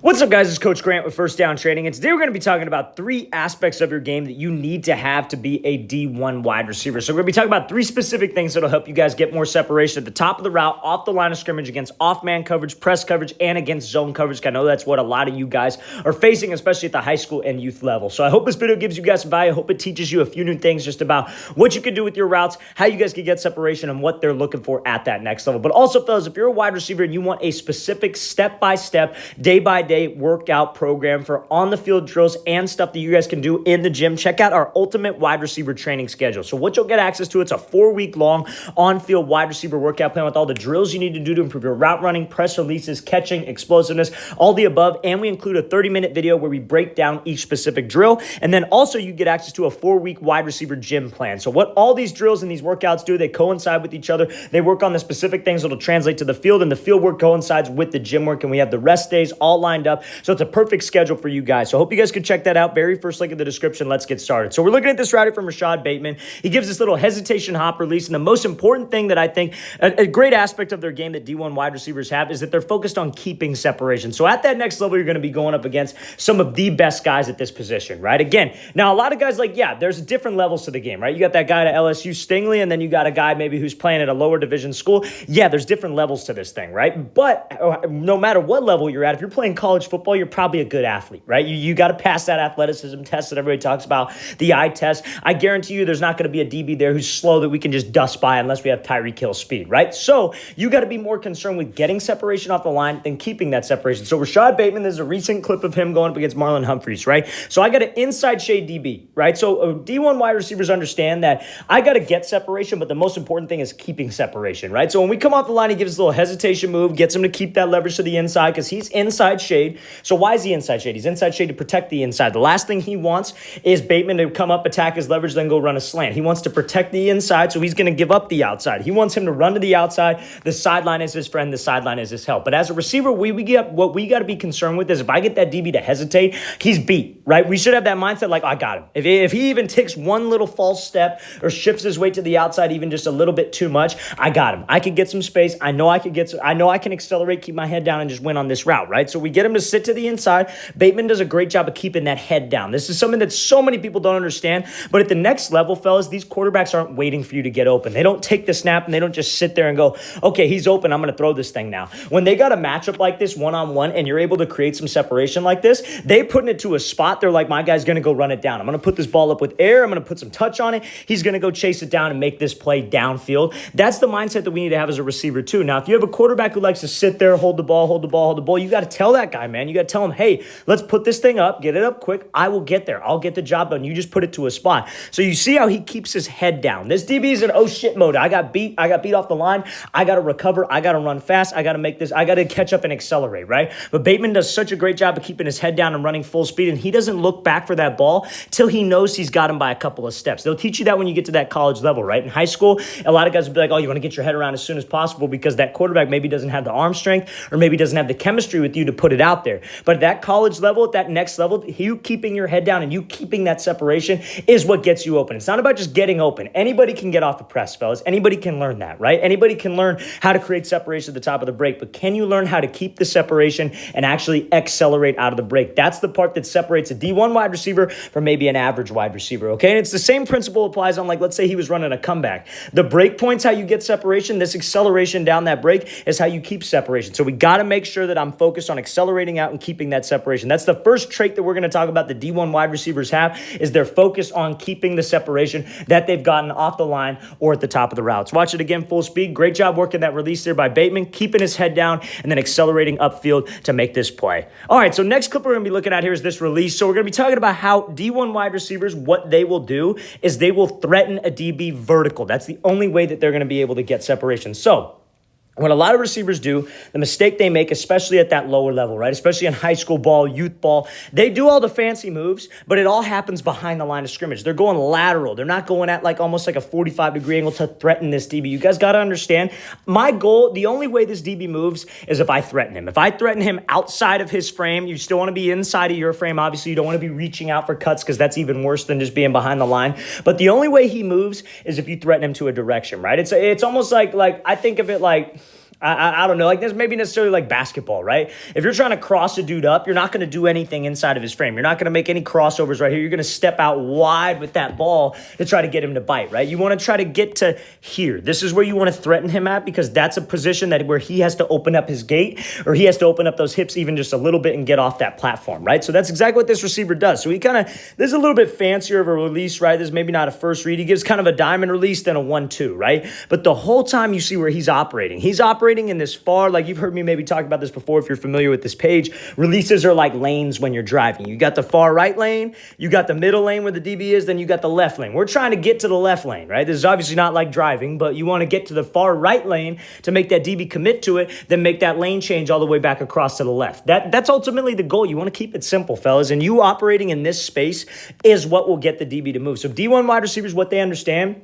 What's up, guys? It's Coach Grant with First Down Training, and today we're going to be talking about three aspects of your game that you need to have to be a D1 wide receiver. So we're going to be talking about three specific things that will help you guys get more separation at the top of the route, off the line of scrimmage, against off-man coverage, press coverage, and against zone coverage. I know that's what a lot of you guys are facing, especially at the high school and youth level. So I hope this video gives you guys some value. I hope it teaches you a few new things just about what you can do with your routes, how you guys can get separation, and what they're looking for at that next level. But also, fellas, if you're a wide receiver and you want a specific step-by-step, day-by-day workout program for on-the-field drills and stuff that you guys can do in the gym, check out our Ultimate Wide Receiver Training Schedule. So what you'll get access to, it's a 4-week-long on-field wide receiver workout plan with all the drills you need to do to improve your route running, press releases, catching, explosiveness, all the above. And we include a 30-minute video where we break down each specific drill. And then also you get access to a 4-week wide receiver gym plan. So what all these drills and these workouts do, they coincide with each other. They work on the specific things that'll translate to the field, and the field work coincides with the gym work. And we have the rest days all lined up. So it's a perfect schedule for you guys. So I hope you guys can check that out. Very first link in the description. Let's get started. So we're looking at this route from Rashad Bateman. He gives this little hesitation hop release. And the most important thing that I think, a great aspect of their game that D1 wide receivers have, is that they're focused on keeping separation. So at that next level, you're going to be going up against some of the best guys at this position, right? Again, now a lot of guys there's different levels to the game, right? You got that guy at LSU, Stingley, and then you got a guy maybe who's playing at a lower division school. Yeah, there's different levels to this thing, right? But no matter what level you're at, if you're playing college football, you're probably a good athlete, right? You got to pass that athleticism test that everybody talks about, the eye test. I guarantee you there's not going to be a DB there who's slow that we can just dust by unless we have Tyreek Hill speed, right? So you got to be more concerned with getting separation off the line than keeping that separation. So Rashad Bateman, there's a recent clip of him going up against Marlon Humphreys, right? So I got an inside shade DB, right? So D1 wide receivers understand that I got to get separation, but the most important thing is keeping separation, right? So when we come off the line, he gives a little hesitation move, gets him to keep that leverage to the inside because he's inside shade. So why is he inside shade? He's inside shade to protect the inside. The last thing he wants is Bateman to come up, attack his leverage, then go run a slant. He wants to protect the inside, so he's going to give up the outside. He wants him to run to the outside. The sideline is his friend. The sideline is his help. But as a receiver, what we got to be concerned with is if I get that DB to hesitate, he's beat, right? We should have that mindset like, I got him. If he even takes one little false step or shifts his weight to the outside even just a little bit too much, I got him. I could get some space. I know I can accelerate, keep my head down, and just win on this route, right? So we get him to sit to the inside. Bateman does a great job of keeping that head down. This is something that so many people don't understand. But at the next level, fellas, these quarterbacks aren't waiting for you to get open. They don't take the snap and they don't just sit there and go, okay, he's open, I'm going to throw this thing now. When they got a matchup like this one-on-one and you're able to create some separation like this, they putting it to a spot. They're like, my guy's going to go run it down. I'm going to put this ball up with air. I'm going to put some touch on it. He's going to go chase it down and make this play downfield. That's the mindset that we need to have as a receiver too. Now, if you have a quarterback who likes to sit there, hold the ball, you got to tell that guy, man. You got to tell him, hey, let's put this thing up, get it up quick. I will get there. I'll get the job done. You just put it to a spot. So you see how he keeps his head down. This DB is in oh shit mode. I got beat off the line. I got to recover. I got to run fast. I got to catch up and accelerate, right? But Bateman does such a great job of keeping his head down and running full speed, and he doesn't look back for that ball till he knows he's got him by a couple of steps. They'll teach you that when you get to that college level, right? In high school, a lot of guys will be like, oh, you want to get your head around as soon as possible because that quarterback maybe doesn't have the arm strength or maybe doesn't have the chemistry with you to put it out there. But at that college level, at that next level, you keeping your head down and you keeping that separation is what gets you open. It's not about just getting open. Anybody can get off the press, fellas. Anybody can learn that, right? Anybody can learn how to create separation at the top of the break, but can you learn how to keep the separation and actually accelerate out of the break? That's the part that separates a D1 wide receiver from maybe an average wide receiver, okay? And it's the same principle applies on, like, let's say he was running a comeback. The break point's how you get separation. This acceleration down that break is how you keep separation. So we got to make sure that I'm focused on accelerating out and keeping that separation. That's the first trait that we're going to talk about the D1 wide receivers have, is they're focused on keeping the separation that they've gotten off the line or at the top of the routes. Watch it again, full speed. Great job working that release there by Bateman, keeping his head down and then accelerating upfield to make this play. All right, so next clip we're going to be looking at here is this release. So we're going to be talking about how D1 wide receivers, what they will do is they will threaten a DB vertical. That's the only way that they're going to be able to get separation. So what a lot of receivers do, the mistake they make, especially at that lower level, right? Especially in high school ball, youth ball, they do all the fancy moves, but it all happens behind the line of scrimmage. They're going lateral. They're not going at like almost like a 45-degree angle to threaten this DB. You guys got to understand, my goal, the only way this DB moves is if I threaten him. If I threaten him outside of his frame, you still want to be inside of your frame. Obviously, you don't want to be reaching out for cuts because that's even worse than just being behind the line. But the only way he moves is if you threaten him to a direction, right? It's almost like I think of it like, I don't know, like this maybe necessarily like basketball, right? If you're trying to cross a dude up, you're not going to do anything inside of his frame. You're not going to make any crossovers right here. You're going to step out wide with that ball to try to get him to bite, right? You want to try to get to here. This is where you want to threaten him at because that's a position that where he has to open up his gate or he has to open up those hips even just a little bit and get off that platform, right? So that's exactly what this receiver does. So he kind of, this is a little bit fancier of a release, right? This is maybe not a first read. He gives kind of a diamond release, then a 1-2, right? But the whole time you see where he's operating. He's operating in this far, like you've heard me maybe talk about this before if you're familiar with this page. Releases are like lanes when you're driving. You got the far right lane, you got the middle lane where the DB is, then you got the left lane. We're trying to get to the left lane, right? This is obviously not like driving, but you want to get to the far right lane to make that DB commit to it, then make that lane change all the way back across to the left. That's ultimately the goal. You want to keep it simple, fellas, and you operating in this space is what will get the DB to move. So D1 wide receivers, what they understand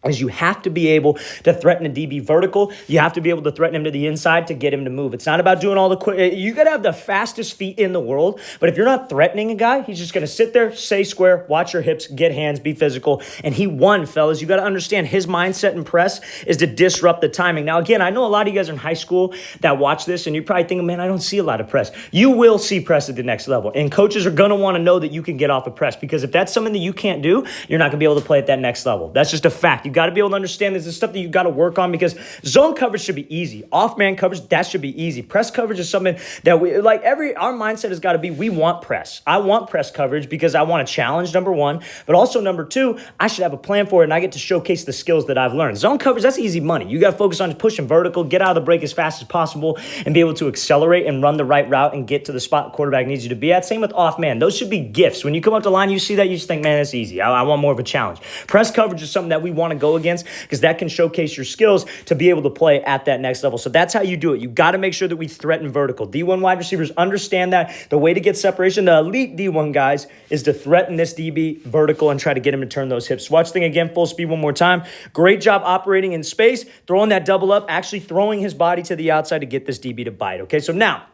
is you have to be able to threaten a DB vertical. You have to be able to threaten him to the inside to get him to move. It's not about doing all the quick. You got to have the fastest feet in the world, but if you're not threatening a guy, he's just going to sit there, say square, watch your hips, get hands, be physical, and he won, fellas. You got to understand his mindset in press is to disrupt the timing. Now, again, I know a lot of you guys are in high school that watch this, and you're probably thinking, man, I don't see a lot of press. You will see press at the next level, and coaches are going to want to know that you can get off of press because if that's something that you can't do, you're not going to be able to play at that next level. That's just a fact. You got to be able to understand this is stuff that you got to work on because zone coverage should be easy. Off-man coverage, that should be easy. Press coverage is something that we like our mindset has got to be we want press. I want press coverage because I want to challenge, number one, but also number two, I should have a plan for it and I get to showcase the skills that I've learned. Zone coverage, that's easy money. You got to focus on pushing vertical, get out of the break as fast as possible and be able to accelerate and run the right route and get to the spot the quarterback needs you to be at. Same with off-man. Those should be gifts. When you come up the line, you see that, you just think, man, that's easy. I want more of a challenge. Press coverage is something that we want to go against because that can showcase your skills to be able to play at that next level. So that's how you do it. You got to make sure that we threaten vertical. D1 wide receivers understand that. The way to get separation, the elite D1 guys, is to threaten this DB vertical and try to get him to turn those hips. Watch the thing again, full speed one more time. Great job operating in space, throwing that double up, actually throwing his body to the outside to get this DB to bite. Okay, so now,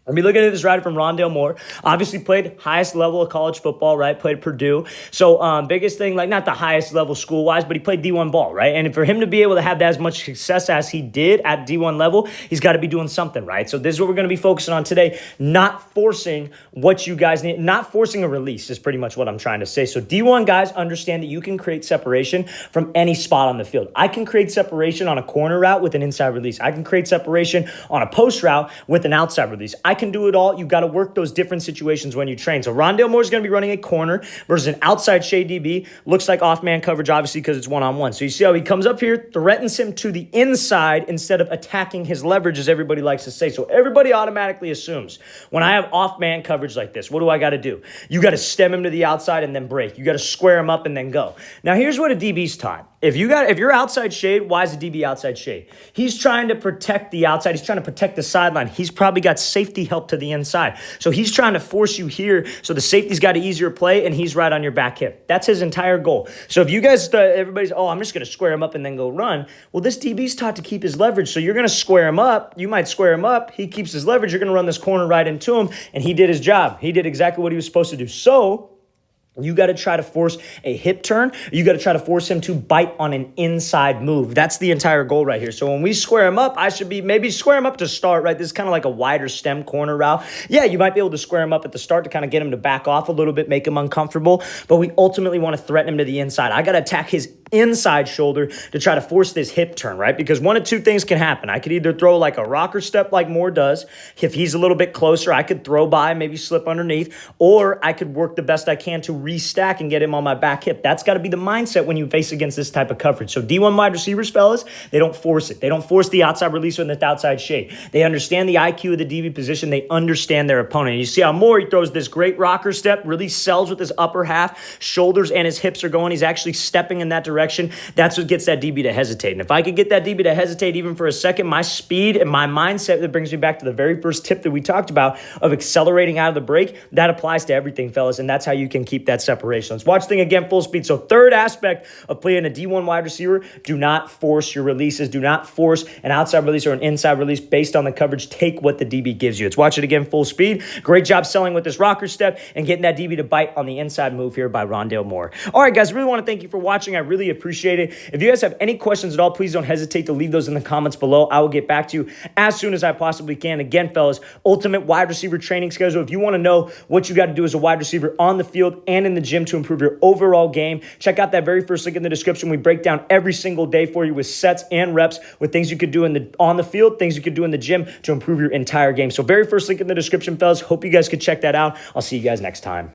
let me look at this rider from Rondale Moore. Obviously played highest level of college football, right? Played at Purdue. So biggest thing, like not the highest level school-wise, but he played D1 ball, right? And for him to be able to have that as much success as he did at D1 level, he's got to be doing something, right? So this is what we're going to be focusing on today. Not forcing what you guys need. Not forcing a release is pretty much what I'm trying to say. So D1 guys understand that you can create separation from any spot on the field. I can create separation on a corner route with an inside release. I can create separation on a post route with an outside release. I can do it all. You've got to work those different situations when you train. So Rondale Moore is going to be running a corner versus an outside shade DB. Looks like off-man coverage, obviously, because it's one-on-one. So you see how he comes up here, threatens him to the inside instead of attacking his leverage, as everybody likes to say. So everybody automatically assumes when I have off-man coverage like this, what do I got to do? You got to stem him to the outside and then break. You got to square him up and then go. Now, here's what a DB's taught. If you're outside shade, why is a DB outside shade? He's trying to protect the outside. He's trying to protect the sideline. He's probably got safety help to the inside. So he's trying to force you here so the safety's got an easier play and he's right on your back hip. That's his entire goal. So if you guys, everybody's, I'm just going to square him up and then go run. Well, this DB's taught to keep his leverage. So you're going to square him up. You might square him up. He keeps his leverage. You're going to run this corner right into him. And he did his job. He did exactly what he was supposed to do. So you got to try to force a hip turn. You got to try to force him to bite on an inside move. That's the entire goal right here. So when we square him up, I should be maybe square him up to start, right? This is kind of like a wider stem corner route. Yeah, you might be able to square him up at the start to kind of get him to back off a little bit, make him uncomfortable. But we ultimately want to threaten him to the inside. I got to attack his inside shoulder to try to force this hip turn, right? Because one of two things can happen. I could either throw like a rocker step like Moore does. If he's a little bit closer, I could throw by, maybe slip underneath, or I could work the best I can to restack and get him on my back hip. That's got to be the mindset when you face against this type of coverage. So D1 wide receivers, fellas, they don't force it. They don't force the outside release or the outside shade. They understand the IQ of the DB position. They understand their opponent. And you see how Moore, he throws this great rocker step, really sells with his upper half, shoulders and his hips are going. He's actually stepping in that direction. That's what gets that DB to hesitate. And if I could get that DB to hesitate even for a second, my speed and my mindset, that brings me back to the very first tip that we talked about of accelerating out of the break, that applies to everything, fellas, and that's how you can keep that separation. Let's watch the thing again full speed. So third aspect of playing a D1 wide receiver, do not force your releases. Do not force an outside release or an inside release based on the coverage. Take what the DB gives you. Let's watch it again full speed. Great job selling with this rocker step and getting that DB to bite on the inside move here by Rondale Moore. All right, guys, really want to thank you for watching. I really greatly appreciate it. If you guys have any questions at all, please don't hesitate to leave those in the comments below. I will get back to you as soon as I possibly can. Again, fellas, ultimate wide receiver training schedule. If you want to know what you got to do as a wide receiver on the field and in the gym to improve your overall game, check out that very first link in the description. We break down every single day for you with sets and reps, with things you could do on the field, things you could do in the gym to improve your entire game. So very first link in the description, fellas. Hope you guys could check that out. I'll see you guys next time.